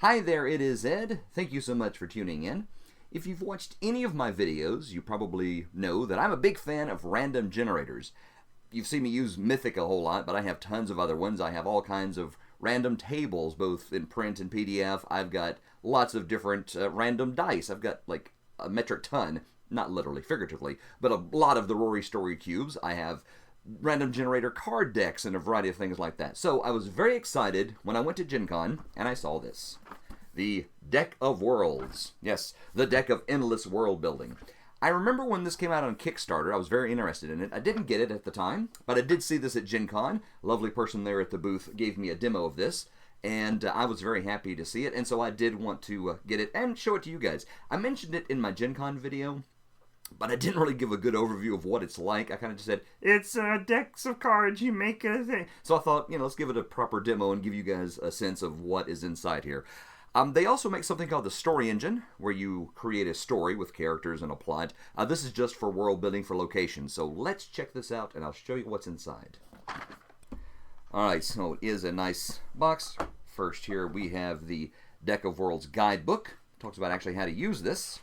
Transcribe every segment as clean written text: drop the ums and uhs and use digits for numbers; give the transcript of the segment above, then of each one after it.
Hi there, it is Ed. Thank you so much for tuning in. If you've watched any of my videos, you probably know that I'm a big fan of random generators. You've seen me use Mythic a whole lot, but I have tons of other ones. I have all kinds of random tables, both in print and PDF. I've got lots of different random dice. I've got like a metric ton, not literally, figuratively, but a lot of the Rory Story cubes. I have random generator card decks and a variety of things like that. So I was very excited when I went to Gen Con and I saw this. The Deck of Worlds. Yes, the Deck of Endless World Building. I remember when this came out on Kickstarter, I was very interested in it. I didn't get it at the time, but I did see this at Gen Con. A lovely person there at the booth gave me a demo of this, and I was very happy to see it, and so I did want to get it and show it to you guys. I mentioned it in my Gen Con video, but I didn't really give a good overview of what it's like. I kind of just said, it's decks of cards, you make a thing. So I thought, let's give it a proper demo and give you guys a sense of what is inside here. They also make something called the Story Engine, where you create a story with characters and a plot. This is just for world building for locations, so let's check this out and I'll show you what's inside. Alright, so it is a nice box. First here we have the Deck of Worlds guidebook. It talks about actually how to use this.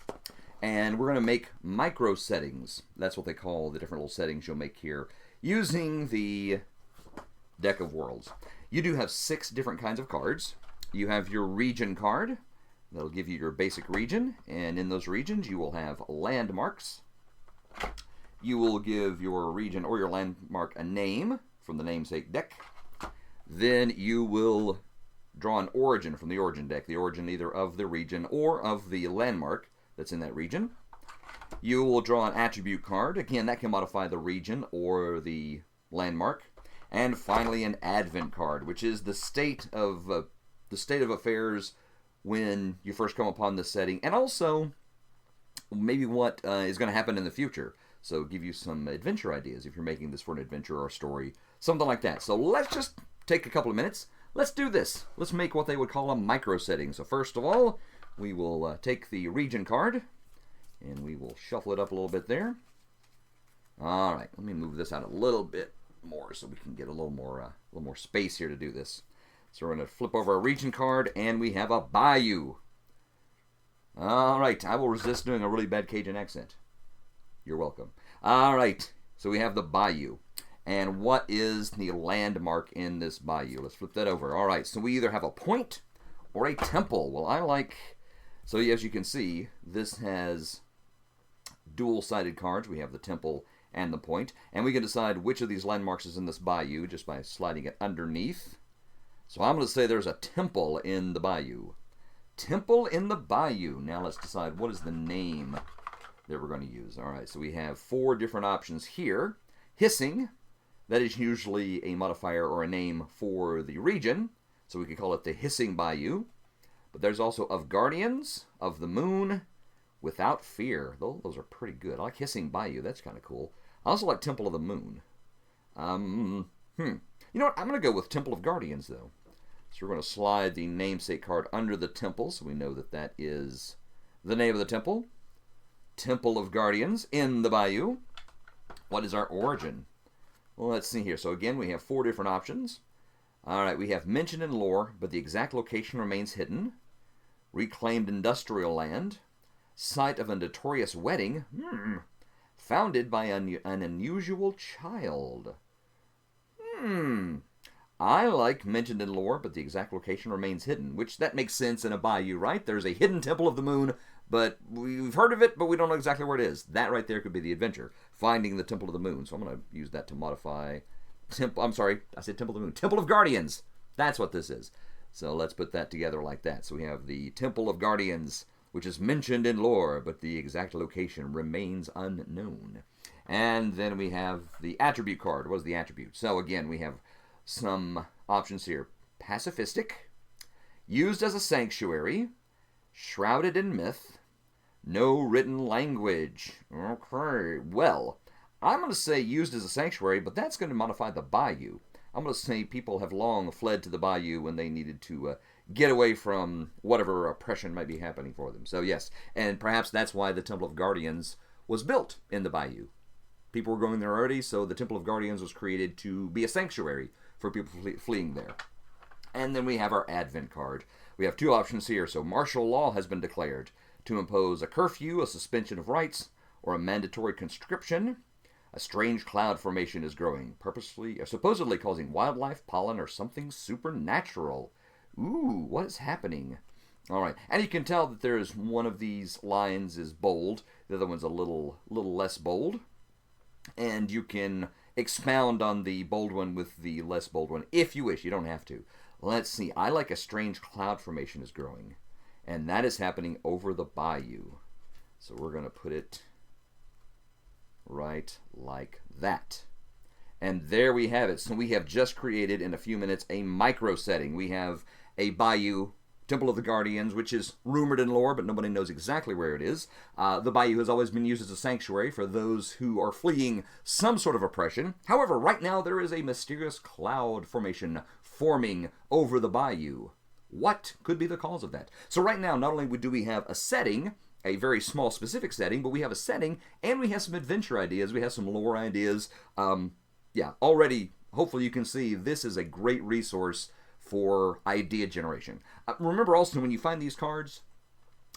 And we're going to make micro settings. That's what they call the different little settings you'll make here using the Deck of Worlds. You do have 6 different kinds of cards. You have your region card. That'll give you your basic region. And in those regions you will have landmarks. You will give your region or your landmark a name from the namesake deck. Then you will draw an origin from the origin deck. The origin either of the region or of the landmark that's in that region. You will draw an attribute card. Again, that can modify the region or the landmark. And finally, an advent card, which is the state of affairs when you first come upon this setting, and also maybe what is going to happen in the future. So give you some adventure ideas if you're making this for an adventure or a story, something like that. So let's just take a couple of minutes. Let's do this. Let's make what they would call a micro setting. So first of all, we will take the region card, and we will shuffle it up a little bit there. All right, let me move this out a little bit more so we can get a little more space here to do this. So we're going to flip over our region card, and we have a bayou. All right, I will resist doing a really bad Cajun accent. You're welcome. All right, so we have the bayou. And what is the landmark in this bayou? Let's flip that over. All right, so we either have a point or a temple. Well, so as you can see, this has dual-sided cards. We have the temple and the point. And we can decide which of these landmarks is in this bayou just by sliding it underneath. So I'm going to say there's a temple in the bayou. Temple in the bayou. Now let's decide what is the name that we're going to use. All right, so we have 4 different options here. Hissing, that is usually a modifier or a name for the region. So we could call it the Hissing Bayou. But there's also Of Guardians, Of the Moon, Without Fear. Those are pretty good. I like Hissing Bayou. That's kind of cool. I also like Temple of the Moon. You know what? I'm going to go with Temple of Guardians, though. So we're going to slide the namesake card under the temple, so we know that that is the name of the temple. Temple of Guardians in the bayou. What is our origin? Well, let's see here. So again, we have 4 different options. All right, we have mentioned in lore, but the exact location remains hidden. Reclaimed industrial land. Site of a notorious wedding. Founded by an unusual child. I like mentioned in lore, but the exact location remains hidden, which that makes sense in a bayou, right? There's a hidden Temple of the Moon, but we've heard of it, but we don't know exactly where it is. That right there could be the adventure, finding the Temple of the Moon. So I'm going to use that to modify I'm sorry, I said Temple of the Moon. Temple of Guardians. That's what this is. So let's put that together like that. So we have the Temple of Guardians, which is mentioned in lore, but the exact location remains unknown. And then we have the attribute card. What is the attribute? So again, we have some options here. Pacifistic, used as a sanctuary, shrouded in myth, no written language. Okay, well, I'm going to say used as a sanctuary, but that's going to modify the bayou. I'm going to say people have long fled to the bayou when they needed to get away from whatever oppression might be happening for them. So yes, and perhaps that's why the Temple of Guardians was built in the bayou. People were going there already, so the Temple of Guardians was created to be a sanctuary for people fleeing there. And then we have our Advent card. We have two options here. So martial law has been declared to impose a curfew, a suspension of rights, or a mandatory conscription. A strange cloud formation is growing, supposedly causing wildlife, pollen, or something supernatural. Ooh, what is happening? All right, and you can tell that there's one of these lines is bold, the other one's a little less bold, and you can expound on the bold one with the less bold one if you wish. You don't have to. Let's see. I like a strange cloud formation is growing, and that is happening over the bayou. So we're going to put it right like that. And there we have it. So we have just created in a few minutes a micro setting. We have a bayou, Temple of the Guardians, which is rumored in lore, but nobody knows exactly where it is. The bayou has always been used as a sanctuary for those who are fleeing some sort of oppression. However, right now there is a mysterious cloud formation forming over the bayou. What could be the cause of that? So right now, not only do we have a setting, a very small specific setting, but we have a setting and we have some adventure ideas. We have some lore ideas. Already, hopefully you can see this is a great resource for idea generation. Remember also when you find these cards,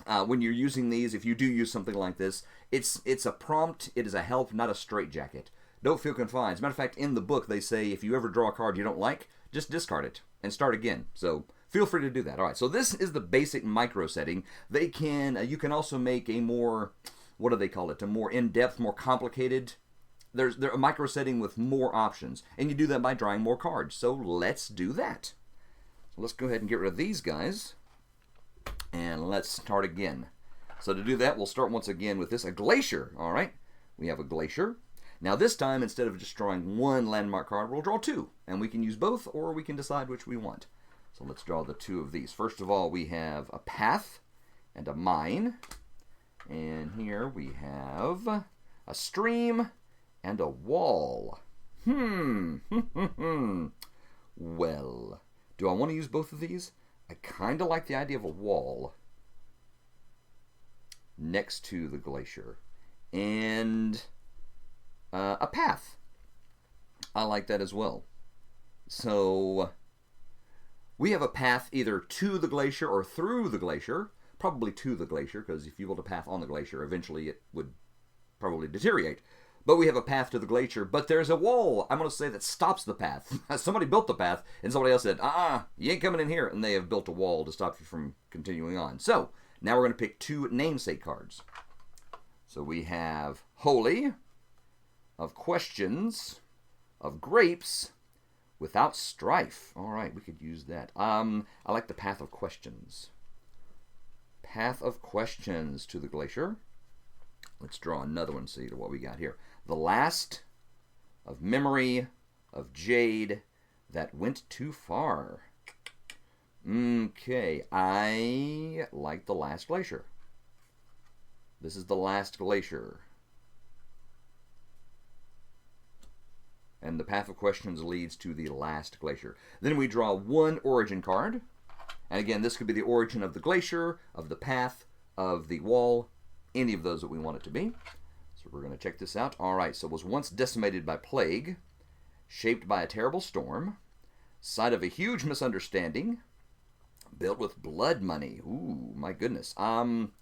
when you're using these, if you do use something like this, it's a prompt, it is a help, not a straitjacket. Don't feel confined. As a matter of fact, in the book they say if you ever draw a card you don't like, just discard it and start again. So feel free to do that. All right, so this is the basic micro setting. You can also make a more, what do they call it, a more in-depth, more complicated. There's a micro setting with more options, and you do that by drawing more cards. So let's do that. So let's go ahead and get rid of these guys, and let's start again. So to do that, we'll start once again with a glacier. All right, we have a glacier. Now this time, instead of just drawing one landmark card, we'll draw two, and we can use both, or we can decide which we want. So let's draw the two of these. First of all, we have a path and a mine, and here we have a stream and a wall. Well, do I want to use both of these? I kind of like the idea of a wall next to the glacier and a path. I like that as well. So we have a path either to the glacier or through the glacier. Probably to the glacier, because if you build a path on the glacier, eventually it would probably deteriorate. But we have a path to the glacier, but there's a wall, I'm going to say, that stops the path. Somebody built the path, and somebody else said, you ain't coming in here. And they have built a wall to stop you from continuing on. So now we're going to pick two namesake cards. So we have Holy, of Questions, of Grapes, Without Strife. All right, we could use that. I like the Path of Questions. Path of Questions to the glacier. Let's draw another one, see what we got here. The Last, of Memory, of Jade, That Went Too Far. Okay, I like the Last Glacier. This is the Last Glacier. And the Path of Questions leads to the Last Glacier. Then we draw one origin card. And again, this could be the origin of the glacier, of the path, of the wall, any of those that we want it to be. So we're going to check this out. All right, so it was once decimated by plague, shaped by a terrible storm, site of a huge misunderstanding, built with blood money. Ooh, my goodness. You know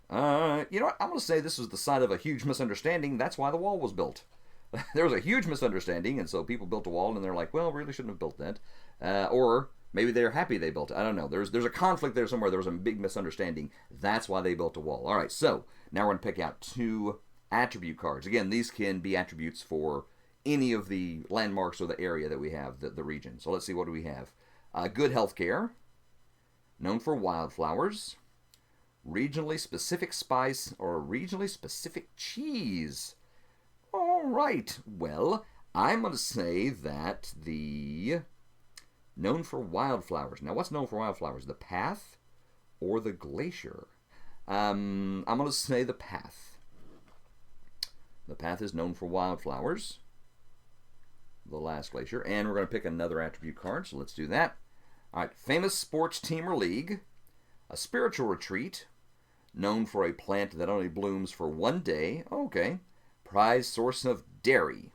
what? I'm going to say this was the site of a huge misunderstanding. That's why the wall was built. There was a huge misunderstanding, and so people built a wall, and they're like, well, really shouldn't have built that. Or maybe they're happy they built it. I don't know. There's a conflict there somewhere. There was a big misunderstanding. That's why they built a wall. All right, so now we're going to pick out two attribute cards. Again, these can be attributes for any of the landmarks or the area that we have, the region. So let's see, what do we have? Good healthcare, known for wildflowers, regionally specific spice, or regionally specific cheese. All right, well, I'm going to say that the known for wildflowers. Now, what's known for wildflowers? The path or the glacier? I'm going to say the path. The path is known for wildflowers. The Last Glacier. And we're going to pick another attribute card, so let's do that. All right, famous sports team or league. A spiritual retreat. Known for a plant that only blooms for one day. Okay. Prized source of dairy.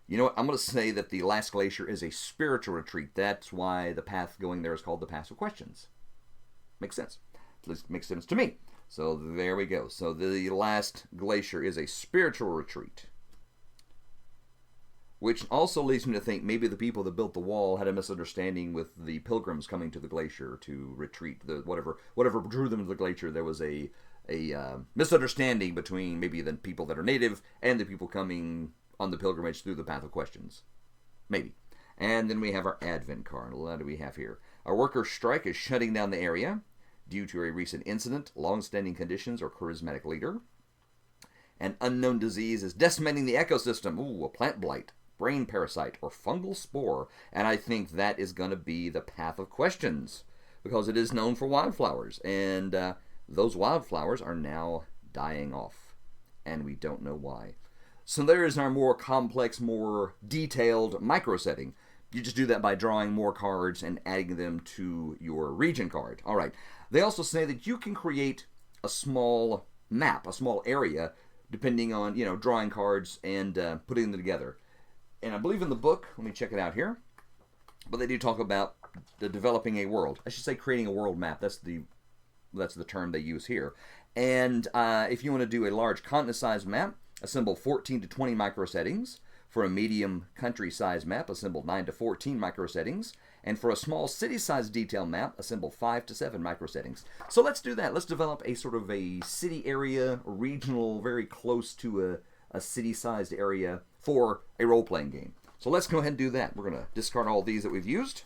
You know what? I'm going to say that the last glacier is a spiritual retreat. That's why the path going there is called the Path of Questions. Makes sense. At least makes sense to me. So there we go. So the last glacier is a spiritual retreat. Which also leads me to think maybe the people that built the wall had a misunderstanding with the pilgrims coming to the glacier to retreat. Whatever drew them to the glacier, there was a misunderstanding between maybe the people that are native and the people coming on the pilgrimage through the Path of Questions. Maybe. And then we have our Advent card. What do we have here? Our workers' strike is shutting down the area due to a recent incident, long-standing conditions, or charismatic leader. An unknown disease is decimating the ecosystem. Ooh, a plant blight, brain parasite, or fungal spore. And I think that is going to be the Path of Questions, because it is known for wildflowers. And those wildflowers are now dying off, and we don't know why. So there is our more complex, more detailed micro setting. You just do that by drawing more cards and adding them to your region card. All right. They also say that you can create a small map, a small area, depending on, drawing cards and putting them together. And I believe in the book, let me check it out here, but they do talk about developing a world. I should say creating a world map. That's the term they use here. And if you want to do a large continent-sized map, assemble 14 to 20 microsettings. For a medium country-sized map, assemble 9 to 14 microsettings. And for a small city-sized detail map, assemble 5 to 7 microsettings. So let's do that. Let's develop a sort of a city area, regional, very close to a city-sized area for a role-playing game. So let's go ahead and do that. We're going to discard all these that we've used.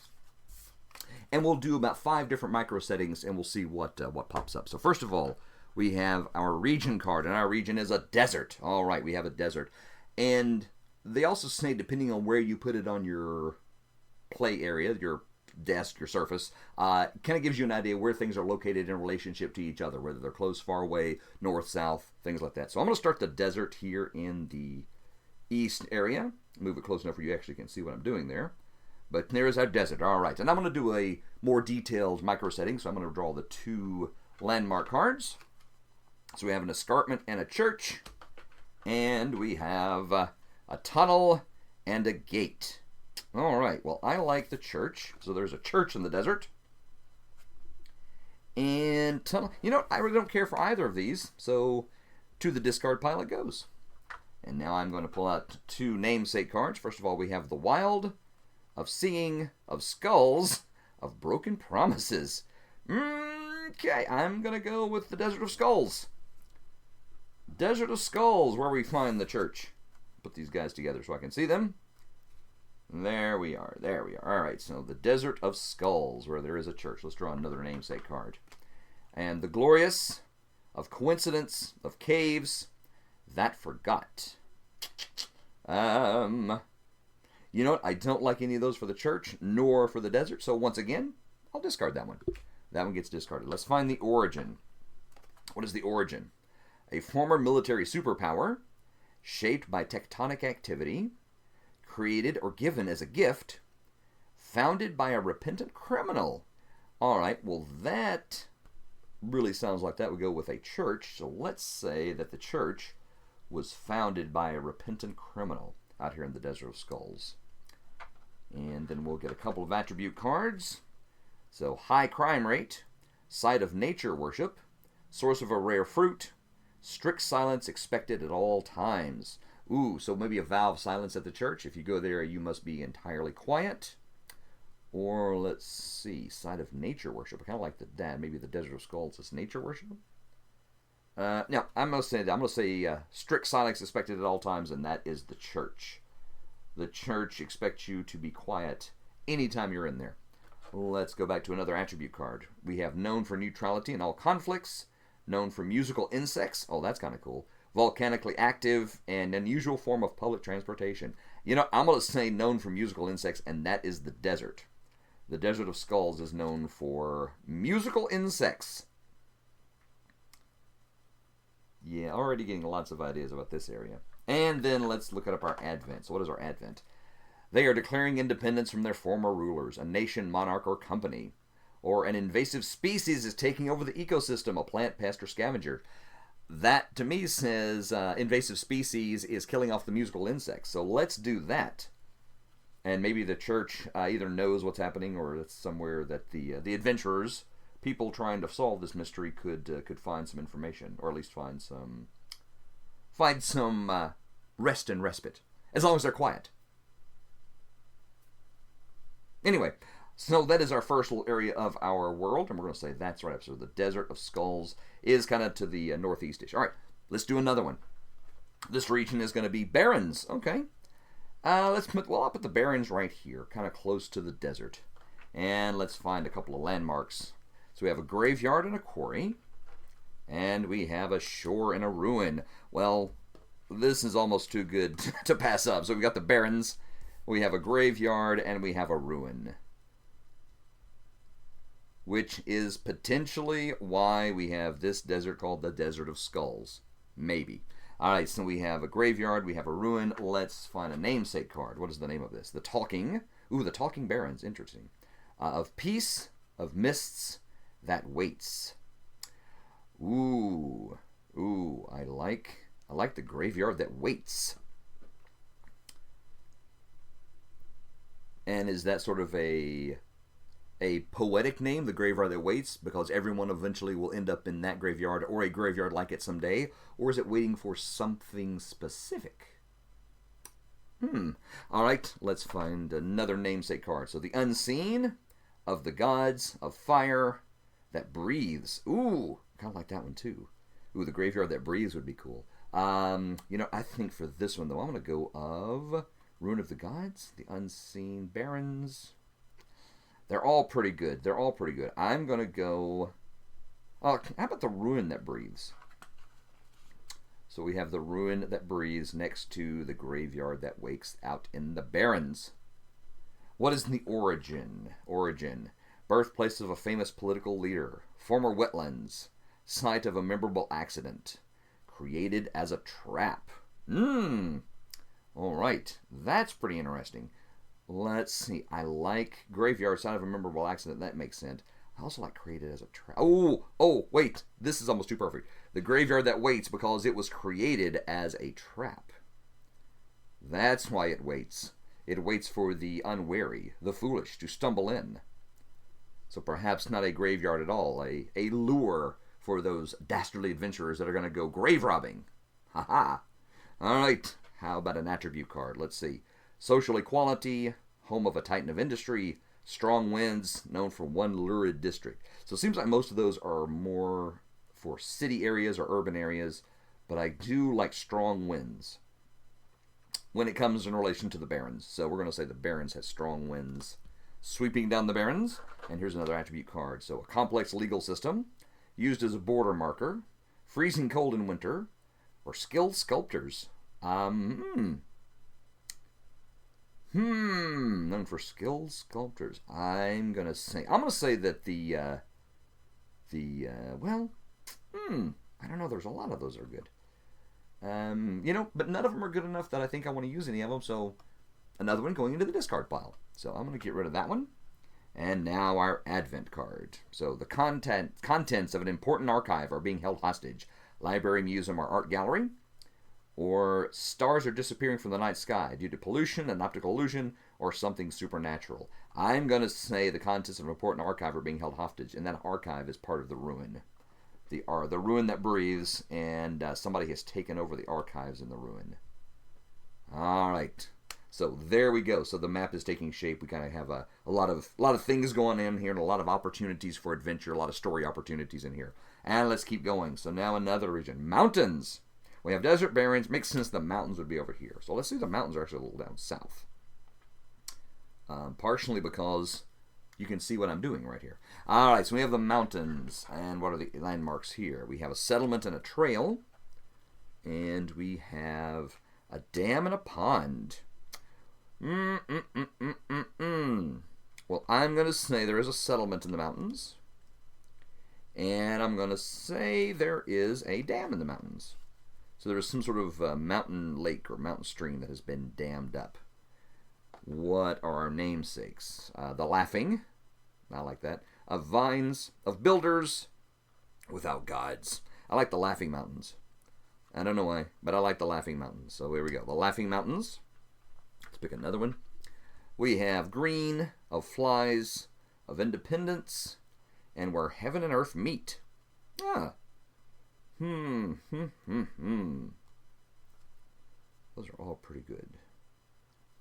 And we'll do about 5 different microsettings, and we'll see what pops up. So first of all, we have our region card, and our region is a desert. All right, we have a desert. And they also say, depending on where you put it on your play area, your desk, your surface, kind of gives you an idea where things are located in relationship to each other, whether they're close, far away, north, south, things like that. So I'm going to start the desert here in the east area. Move it close enough where you actually can see what I'm doing there. But there is our desert. All right, and I'm going to do a more detailed micro setting, so I'm going to draw the 2 landmark cards. So we have an escarpment and a church, and we have a tunnel and a gate. All right, well, I like the church. So there's a church in the desert. And tunnel. I really don't care for either of these, so to the discard pile it goes. And now I'm going to pull out 2 namesake cards. First of all, we have the Wild, of Seeing, of Skulls, of Broken Promises. Okay, I'm going to go with the Desert of Skulls. Desert of Skulls, where we find the church. Put these guys together so I can see them. There we are. All right, so the Desert of Skulls, where there is a church. Let's draw another namesake card. And the Glorious, of Coincidence, of Caves, that Forgot. You know what? I don't like any of those for the church, nor for the desert. So once again, I'll discard that one. That one gets discarded. Let's find the origin. What is the origin? A former military superpower, shaped by tectonic activity, created or given as a gift, founded by a repentant criminal. All right, well, that really sounds like that would go with a church. So let's say that the church was founded by a repentant criminal out here in the Desert of Skulls. And then we'll get a couple of attribute cards. So high crime rate, site of nature worship, source of a rare fruit, strict silence expected at all times. Ooh, so maybe a vow of silence at the church. If you go there, you must be entirely quiet. Or let's see, site of nature worship. I kind of like that. Maybe the Desert of Skulls is nature worship. No, I'm going to say that. I'm going to say strict silence expected at all times, and that is the church. The church expects you to be quiet anytime you're in there. Let's go back to another attribute card. We have known for neutrality in all conflicts, known for musical insects. Oh, that's kind of cool. Volcanically active, and unusual form of public transportation. I'm going to say known for musical insects, and that is the desert. The Desert of Skulls is known for musical insects. Yeah, already getting lots of ideas about this area. And then let's look up our Advent. So what is our Advent? They are declaring independence from their former rulers, a nation, monarch, or company. Or an invasive species is taking over the ecosystem, a plant, pest, or scavenger. That, to me, says invasive species is killing off the musical insects. So let's do that. And maybe the church either knows what's happening, or it's somewhere that the adventurers, people trying to solve this mystery, could find some information, or at least find some rest and respite, as long as they're quiet. Anyway, so that is our first little area of our world, and we're going to say that's right up. So the Desert of Skulls is kind of to the northeast-ish. All right, let's do another one. This region is going to be Barrens. Okay. I'll put the Barrens right here, kind of close to the desert. And let's find a couple of landmarks. So we have a graveyard and a quarry. And we have a shore and a ruin. Well, this is almost too good to pass up. So we got the Barrens, we have a graveyard, and we have a ruin. Which is potentially why we have this desert called the Desert of Skulls. Maybe. Alright, so we have a graveyard, we have a ruin. Let's find a namesake card. What is the name of this? The Talking Barrens. Interesting. Of peace, of mists that waits. Ooh, I like the graveyard that waits. And is that sort of a poetic name, the graveyard that waits, because everyone eventually will end up in that graveyard or a graveyard like it someday? Or is it waiting for something specific? All right, let's find another namesake card. So the Unseen, of the gods, of fire, that breathes. Ooh, kind of like that one too. Ooh, the graveyard that breathes would be cool. I think for this one, though, I'm going to go of Ruin of the Gods, the Unseen Barrens. They're all pretty good. I'm going to go... how about the Ruin that breathes? So we have the Ruin that breathes next to the graveyard that wakes out in the Barrens. What is the origin? Birthplace of a famous political leader. Former wetlands. Site of a memorable accident. Created as a trap. All right. That's pretty interesting. Let's see. I like graveyard, site of a memorable accident. That makes sense. I also like created as a trap. Oh, wait. This is almost too perfect. The graveyard that waits because it was created as a trap. That's why it waits. It waits for the unwary, the foolish, to stumble in. So perhaps not a graveyard at all. A lure for those dastardly adventurers that are going to go grave robbing. Haha. All right. How about an attribute card? Let's see. Social equality, home of a titan of industry, strong winds, known for one lurid district. So it seems like most of those are more for city areas or urban areas, but I do like strong winds when it comes in relation to the Barrens. So we're going to say the Barrens has strong winds sweeping down the Barrens. And here's another attribute card. So a complex legal system, used as a border marker, freezing cold in winter, or skilled sculptors. Known for skilled sculptors. I'm gonna say that I don't know. There's a lot of those that are good. But none of them are good enough that I think I want to use any of them. So another one going into the discard pile. So I'm gonna get rid of that one. And now our Advent card. So the contents of an important archive are being held hostage. Library, museum, or art gallery. Or stars are disappearing from the night sky due to pollution, an optical illusion, or something supernatural. I'm going to say the contents of an important archive are being held hostage, and that archive is part of the ruin. The ruin that breathes, and somebody has taken over the archives in the ruin. All right. So there we go. So the map is taking shape. We kind of have a lot of things going in here, and a lot of opportunities for adventure, a lot of story opportunities in here. And let's keep going. So now another region. Mountains. We have desert, barrens. Makes sense the mountains would be over here. So let's see, the mountains are actually a little down south. Partially because you can see what I'm doing right here. All right, so we have the mountains. And what are the landmarks here? We have a settlement and a trail. And we have a dam and a pond. Well, I'm going to say there is a settlement in the mountains. And I'm going to say there is a dam in the mountains. So there is some sort of mountain lake or mountain stream that has been dammed up. What are our namesakes? The Laughing. I like that. Of vines. Of builders. Without gods. I like the Laughing Mountains. I don't know why, but I like the Laughing Mountains. So here we go. The Laughing Mountains. Let's pick another one. We have green, of flies, of independence, and where heaven and earth meet. Ah. Those are all pretty good.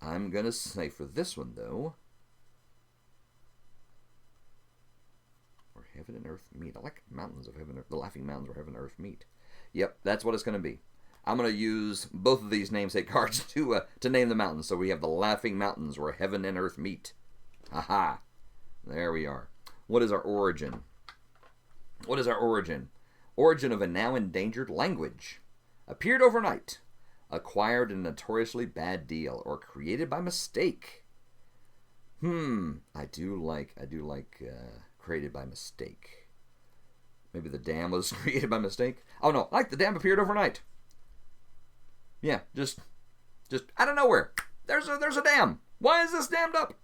I'm going to say for this one, though, where heaven and earth meet. I like mountains of heaven, the Laughing Mountains where heaven and earth meet. Yep, that's what it's going to be. I'm going to use both of these namesake cards to name the mountains. So we have the Laughing Mountains where heaven and earth meet. Aha. There we are. What is our origin? What is our origin? Origin of a now endangered language. Appeared overnight. Acquired in a notoriously bad deal or created by mistake. I do like created by mistake. Maybe the dam was created by mistake. Oh no, like the dam appeared overnight. Yeah, just out of nowhere. There's a dam. Why is this dammed up?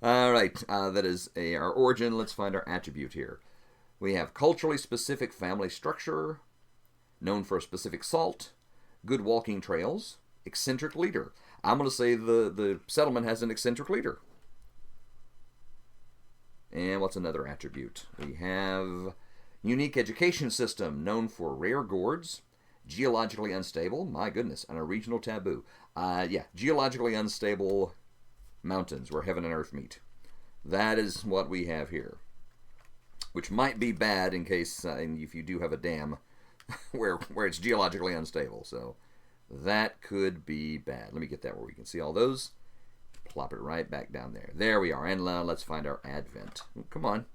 All right, that is our origin. Let's find our attribute here. We have culturally specific family structure, known for a specific salt, good walking trails, eccentric leader. I'm going to say the settlement has an eccentric leader. And what's another attribute? We have unique education system, known for rare gourds, geologically unstable, my goodness, and a regional taboo. Geologically unstable mountains where heaven and earth meet. That is what we have here. Which might be bad in case, if you do have a dam where it's geologically unstable. So that could be bad. Let me get that where we can see all those. Plop it right back down there. There we are. And let's find our advent. Come on.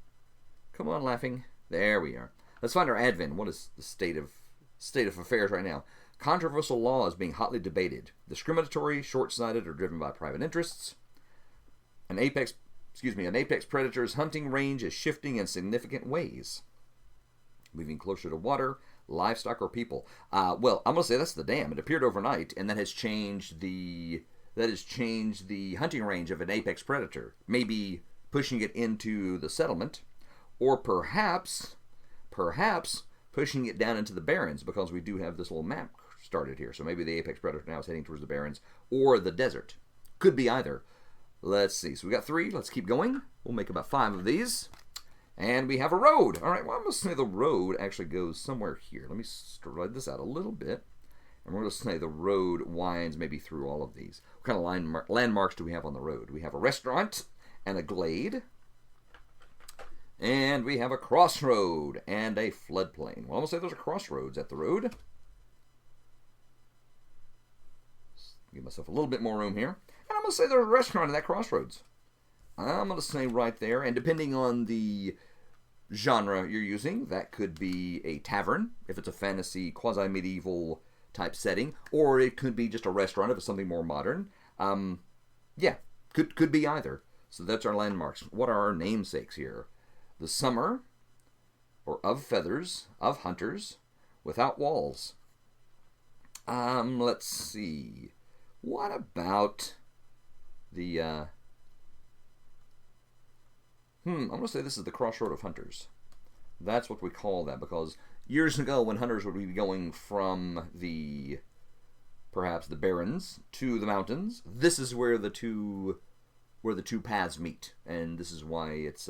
Come on, Laughing. There we are. Let's find our advent. What is the state of affairs right now? Controversial laws being hotly debated. Discriminatory, short-sighted, or driven by private interests. An apex predator's hunting range is shifting in significant ways. Moving closer to water, livestock, or people. Well, I'm going to say that's the dam. It appeared overnight, and that has changed the hunting range of an apex predator. Maybe pushing it into the settlement, or perhaps pushing it down into the barrens, because we do have this little map started here. So maybe the apex predator now is heading towards the barrens or the desert. Could be either. Let's see. So we got 3. Let's keep going. We'll make about 5 of these. And we have a road. All right, well, I'm going to say the road actually goes somewhere here. Let me spread this out a little bit. And we're going to say the road winds maybe through all of these. What kind of landmarks do we have on the road? We have a restaurant and a glade. And we have a crossroad and a floodplain. Well, I'm going to say there's a crossroads at the road. Give myself a little bit more room here. And I'm going to say there's a restaurant at that crossroads. I'm going to say right there. And depending on the genre you're using, that could be a tavern, if it's a fantasy, quasi-medieval type setting. Or it could be just a restaurant if it's something more modern. Could be either. So that's our landmarks. What are our namesakes here? The summer, or of feathers, of hunters, without walls. Let's see. What about the, I'm going to say this is the crossroad of hunters. That's what we call that, because years ago when hunters would be going from perhaps the barrens to the mountains, this is where the two paths meet. And this is why it's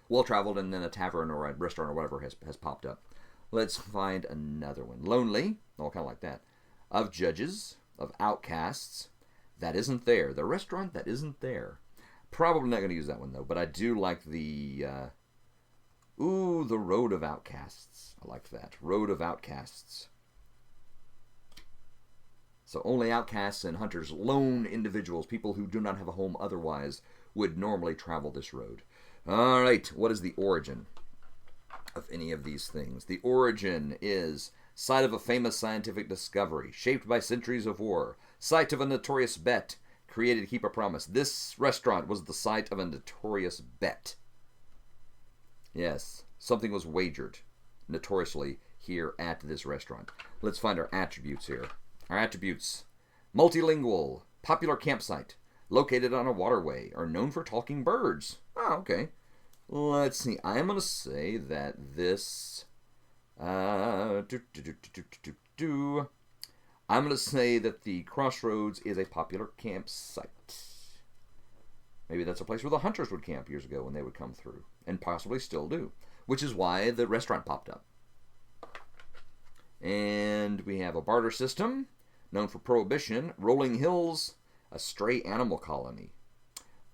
well-traveled, and then a tavern or a restaurant or whatever has popped up. Let's find another one. Lonely, all kind of like that. Of judges, of outcasts, that isn't there. The restaurant that isn't there. Probably not going to use that one, though, but I do like the Road of Outcasts. I like that. Road of Outcasts. So only outcasts and hunters, lone individuals, people who do not have a home otherwise, would normally travel this road. All right, what is the origin of any of these things? The origin is site of a famous scientific discovery, shaped by centuries of war, site of a notorious bet, created to keep a promise. This restaurant was the site of a notorious bet. Yes, something was wagered notoriously here at this restaurant. Let's find our attributes here. Our attributes: multilingual, popular campsite, located on a waterway, are known for talking birds. Oh, okay. Let's see. I'm going to say that this... I'm going to say that the Crossroads is a popular campsite. Maybe that's a place where the hunters would camp years ago when they would come through, and possibly still do, which is why the restaurant popped up. And we have a barter system, known for prohibition. Rolling Hills, a stray animal colony.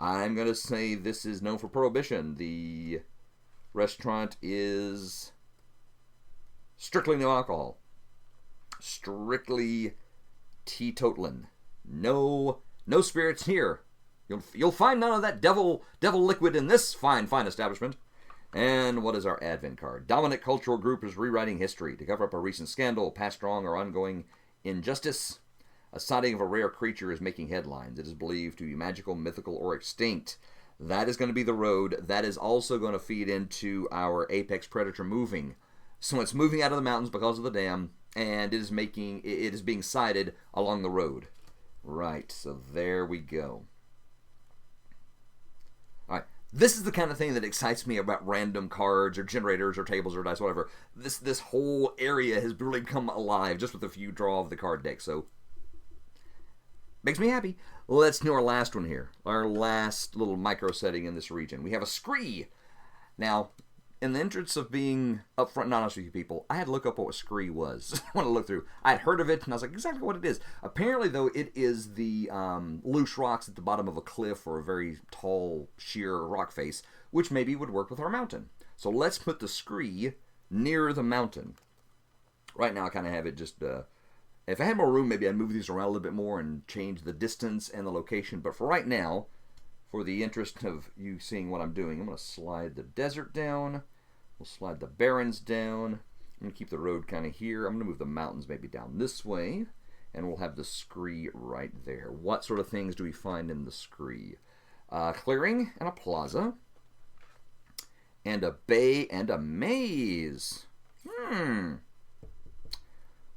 I'm going to say this is known for prohibition. The restaurant is strictly no alcohol. Strictly teetotaling. No spirits here. You'll find none of that devil liquid in this fine establishment. And what is our advent card? Dominant cultural group is rewriting history to cover up a recent scandal, past wrong, or ongoing injustice. A sighting of a rare creature is making headlines. It is believed to be magical, mythical, or extinct. That is going to be the road. That is also going to feed into our apex predator moving. So it's moving out of the mountains because of the dam, and it is being sighted along the road. Right, so there we go. Alright, this is the kind of thing that excites me about random cards or generators or tables or dice, whatever. This whole area has really come alive just with a few draw of the card deck, so makes me happy. Let's do our last one here. Our last little micro setting in this region. We have a scree. Now, in the interest of being upfront and honest with you people, I had to look up what a scree was. I want to look through. I had heard of it, and I was like, exactly what it is. Apparently, though, it is the loose rocks at the bottom of a cliff or a very tall, sheer rock face, which maybe would work with our mountain. So let's put the scree near the mountain. Right now, I kind of have it just... if I had more room, maybe I'd move these around a little bit more and change the distance and the location. But for right now, for the interest of you seeing what I'm doing, I'm going to slide the desert down. We'll slide the barrens down. I'm going to keep the road kind of here. I'm going to move the mountains maybe down this way. And we'll have the scree right there. What sort of things do we find in the scree? Clearing and a plaza. And a bay and a maze.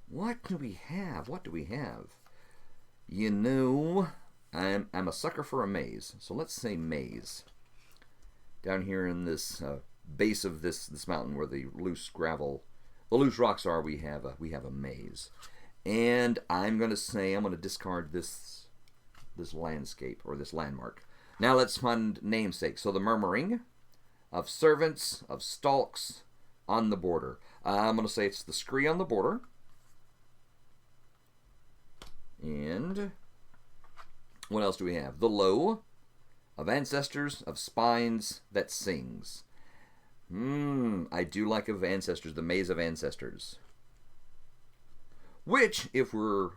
What do we have? What do we have? You know, I'm a sucker for a maze. So let's say maze. Down here in this base of this mountain where the loose rocks are, we have a maze. And I'm going to discard this landscape or this landmark. Now let's find namesake. So the murmuring of servants, of stalks on the border. I'm going to say it's the scree on the border. And what else do we have? The low of ancestors, of spines that sings. I do like of ancestors, the maze of ancestors. Which, if we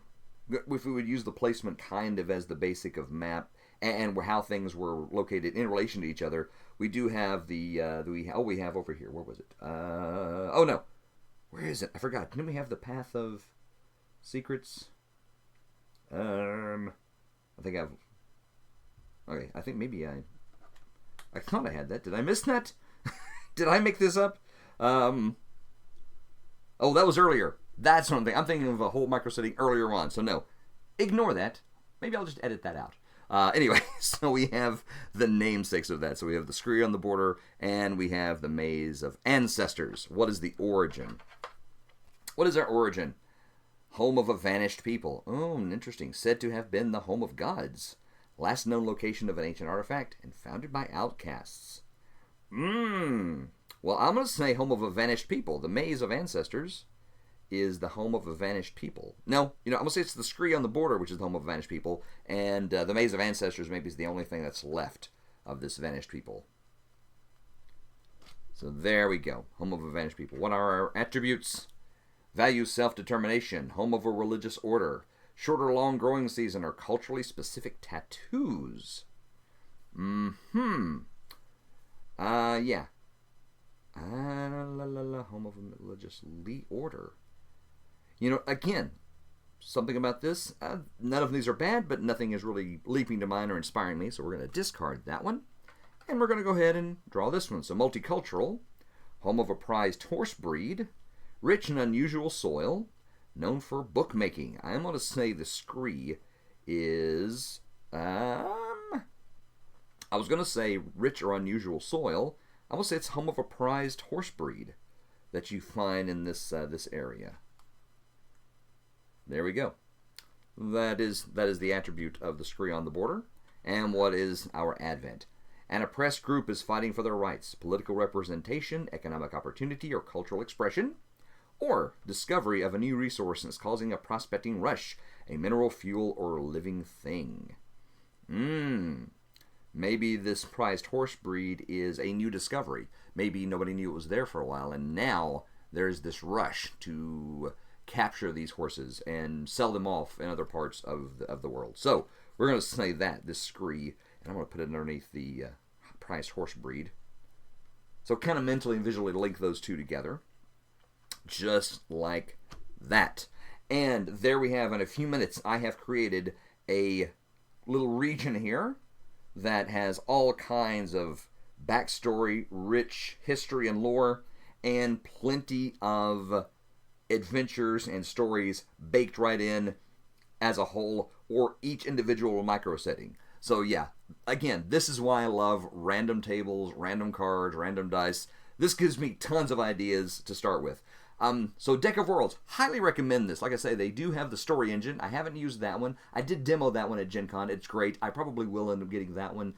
would use the placement kind of as the basic of map and how things were located in relation to each other, we do have we have over here. Where was it? Oh no, where is it? I forgot. Didn't we have the Path of Secrets? I think I've... Okay, I think maybe I thought I had that. Did I miss that? Did I make this up? Oh, that was earlier. That's something. I'm thinking of a whole micro setting earlier on, so no. Ignore that. Maybe I'll just edit that out. Anyway, so we have the namesakes of that. So we have the scree on the border, and we have the maze of ancestors. What is the origin? What is our origin? Home of a vanished people. Oh, interesting. Said to have been the home of gods. Last known location of an ancient artifact, and founded by outcasts. Well, I'm going to say home of a vanished people. The maze of ancestors is the home of a vanished people. No, I'm going to say it's the scree on the border, which is the home of vanished people, and the maze of ancestors maybe is the only thing that's left of this vanished people. So there we go. Home of a vanished people. What are our attributes? Value self-determination. Home of a religious order. Short or long growing season or culturally specific tattoos. Yeah. Home of a religious order. Again, something about this. None of these are bad, but nothing is really leaping to mind or inspiring me, so we're going to discard that one. And we're going to go ahead and draw this one. So multicultural. Home of a prized horse breed. Rich and unusual soil. Known for bookmaking. I'm going to say the scree is... I was going to say rich or unusual soil. I will say it's home of a prized horse breed that you find in this area. There we go. That is the attribute of the scree on the border. And what is our advent? An oppressed group is fighting for their rights, political representation, economic opportunity, or cultural expression. Or discovery of a new resource is causing a prospecting rush, a mineral, fuel, or living thing. Maybe this prized horse breed is a new discovery. Maybe nobody knew it was there for a while, and now there's this rush to capture these horses and sell them off in other parts of the world. So we're going to say that, this scree, and I'm going to put it underneath the prized horse breed. So kind of mentally and visually link those two together. Just like that. And there we have, in a few minutes, I have created a little region here that has all kinds of backstory, rich history and lore, and plenty of adventures and stories baked right in as a whole, or each individual micro setting. So yeah, again, this is why I love random tables, random cards, random dice. This gives me tons of ideas to start with. So Deck of Worlds, highly recommend this. Like I say, they do have the story engine. I haven't used that one. I did demo that one at Gen Con. It's great. I probably will end up getting that one.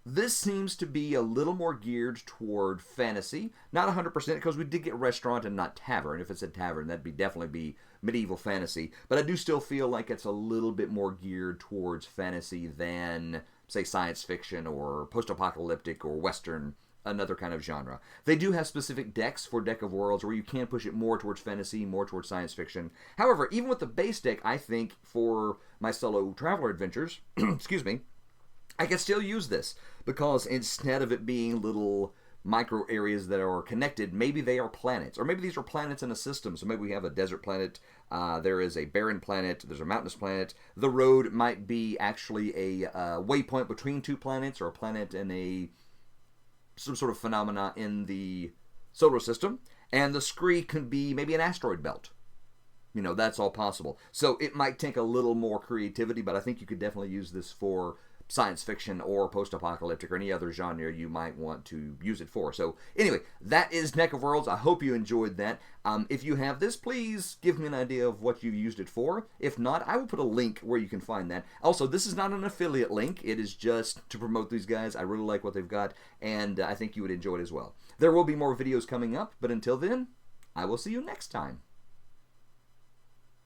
This seems to be a little more geared toward fantasy. Not 100%, because we did get restaurant and not tavern. If it's a tavern, that'd definitely be medieval fantasy. But I do still feel like it's a little bit more geared towards fantasy than, say, science fiction or post-apocalyptic or Western, another kind of genre. They do have specific decks for Deck of Worlds where you can push it more towards fantasy, more towards science fiction. However, even with the base deck, I think for my solo traveler adventures, excuse me, I can still use this, because instead of it being little micro areas that are connected, maybe they are planets, or maybe these are planets in a system. So maybe we have a desert planet, there is a barren planet, there's a mountainous planet. The road might be actually a waypoint between two planets, or a planet and some sort of phenomena in the solar system, and the scree could be maybe an asteroid belt. You know, that's all possible. So it might take a little more creativity, but I think you could definitely use this for science fiction or post-apocalyptic or any other genre you might want to use it for. So anyway, that is Deck of Worlds. I hope you enjoyed that. If you have this, please give me an idea of what you used it for. If not, I will put a link where you can find that. Also, this is not an affiliate link. It is just to promote these guys. I really like what they've got, and I think you would enjoy it as well. There will be more videos coming up, but until then, I will see you next time.